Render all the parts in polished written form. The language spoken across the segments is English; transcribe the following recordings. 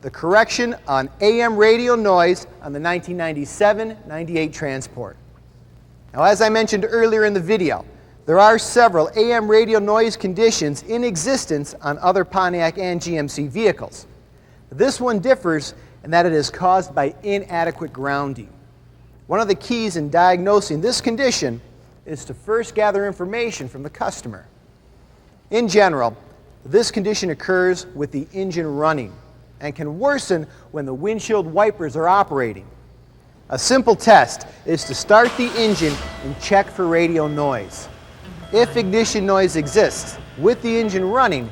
the correction on AM radio noise on the 1997-98 transport. Now, as I mentioned earlier in the video, there are several AM radio noise conditions in existence on other Pontiac and GMC vehicles. This one differs in that it is caused by inadequate grounding. One of the keys in diagnosing this condition is to first gather information from the customer. In general, this condition occurs with the engine running and can worsen when the windshield wipers are operating. A simple test is to start the engine and check for radio noise. If ignition noise exists with the engine running,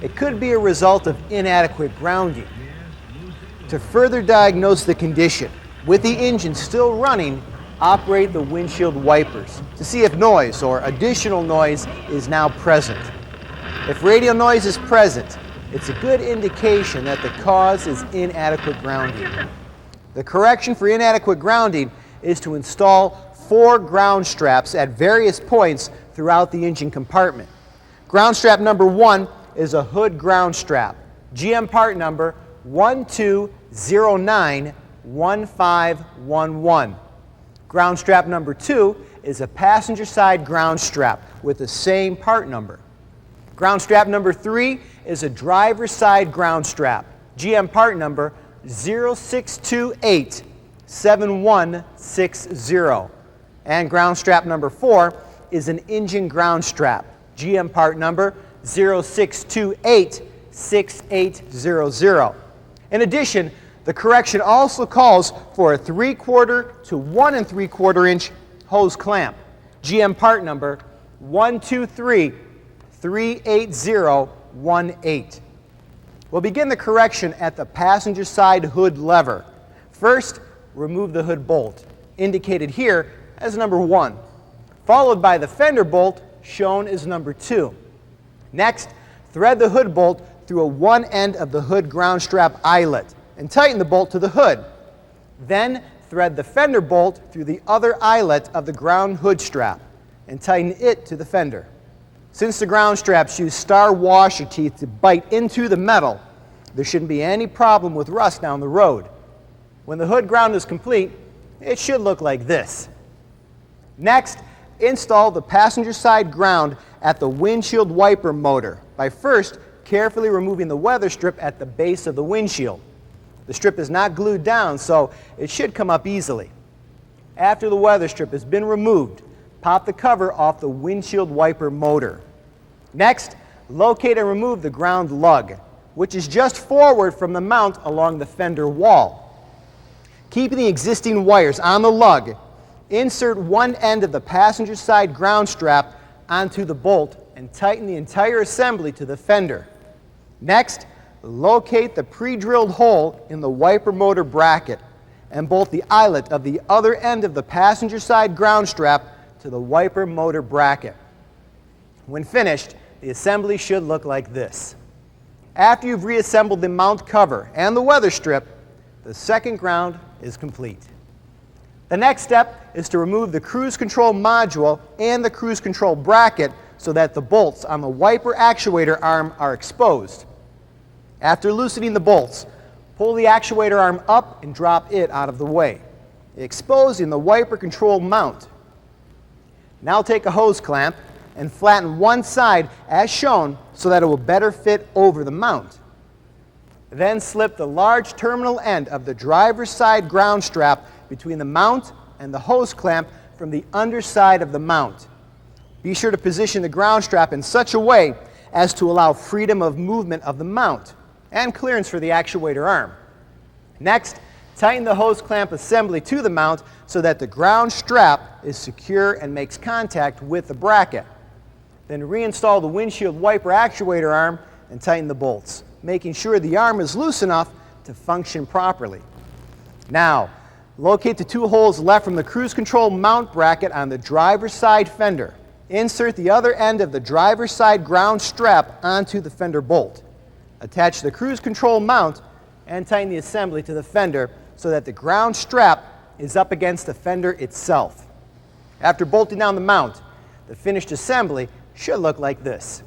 it could be a result of inadequate grounding. To further diagnose the condition, with the engine still running, operate the windshield wipers to see if noise or additional noise is now present. If radio noise is present, it's a good indication that the cause is inadequate grounding. The correction for inadequate grounding is to install 4 ground straps at various points throughout the engine compartment. Ground strap number 1 is a hood ground strap, GM part number 12091511. Ground strap number 2 is a passenger side ground strap with the same part number. Ground strap number 3 is a driver's side ground strap, GM part number 06287160. And ground strap number 4 is an engine ground strap, GM part number 06286800. In addition, the correction also calls for a 3/4 to 1 3/4 inch hose clamp, GM part number 123-38018. We'll begin the correction at the passenger side hood lever. First, remove the hood bolt, indicated here as number 1, followed by the fender bolt, shown as number 2. Next, thread the hood bolt through one end of the hood ground strap eyelet and tighten the bolt to the hood. Then, thread the fender bolt through the other eyelet of the ground hood strap and tighten it to the fender. Since the ground straps use star washer teeth to bite into the metal, there shouldn't be any problem with rust down the road. When the hood ground is complete, it should look like this. Next, install the passenger side ground at the windshield wiper motor by first carefully removing the weather strip at the base of the windshield. The strip is not glued down, so it should come up easily. After the weather strip has been removed, pop the cover off the windshield wiper motor. Next, locate and remove the ground lug, which is just forward from the mount along the fender wall. Keeping the existing wires on the lug, insert one end of the passenger side ground strap onto the bolt and tighten the entire assembly to the fender. Next, locate the pre-drilled hole in the wiper motor bracket and bolt the eyelet of the other end of the passenger side ground strap to the wiper motor bracket. When finished, the assembly should look like this. After you've reassembled the mount cover and the weather strip, the second ground is complete. The next step is to remove the cruise control module and the cruise control bracket so that the bolts on the wiper actuator arm are exposed. After loosening the bolts, pull the actuator arm up and drop it out of the way, exposing the wiper control mount. Now take a hose clamp and flatten one side as shown so that it will better fit over the mount. Then slip the large terminal end of the driver's side ground strap between the mount and the hose clamp from the underside of the mount. Be sure to position the ground strap in such a way as to allow freedom of movement of the mount and clearance for the actuator arm. Next, tighten the hose clamp assembly to the mount so that the ground strap is secure and makes contact with the bracket. Then reinstall the windshield wiper actuator arm and tighten the bolts, making sure the arm is loose enough to function properly. Now, locate the 2 holes left from the cruise control mount bracket on the driver's side fender. Insert the other end of the driver's side ground strap onto the fender bolt. Attach the cruise control mount and tighten the assembly to the fender so that the ground strap is up against the fender itself. After bolting down the mount, the finished assembly should look like this.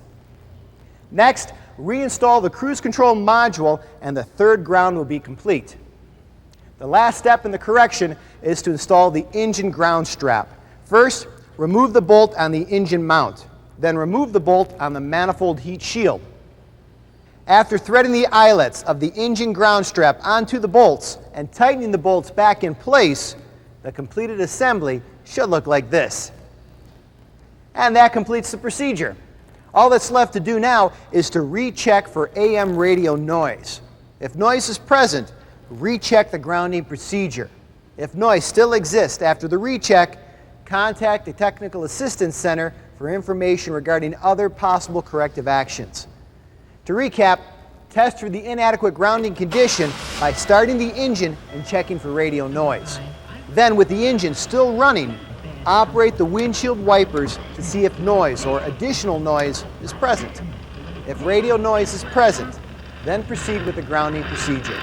Next, reinstall the cruise control module and the third ground will be complete. The last step in the correction is to install the engine ground strap. First, remove the bolt on the engine mount. Then remove the bolt on the manifold heat shield. After threading the eyelets of the engine ground strap onto the bolts and tightening the bolts back in place, the completed assembly should look like this. And that completes the procedure. All that's left to do now is to recheck for AM radio noise. If noise is present, recheck the grounding procedure. If noise still exists after the recheck, contact the Technical Assistance Center for information regarding other possible corrective actions. To recap, test for the inadequate grounding condition by starting the engine and checking for radio noise. Then, with the engine still running, operate the windshield wipers to see if noise or additional noise is present. If radio noise is present, then proceed with the grounding procedure.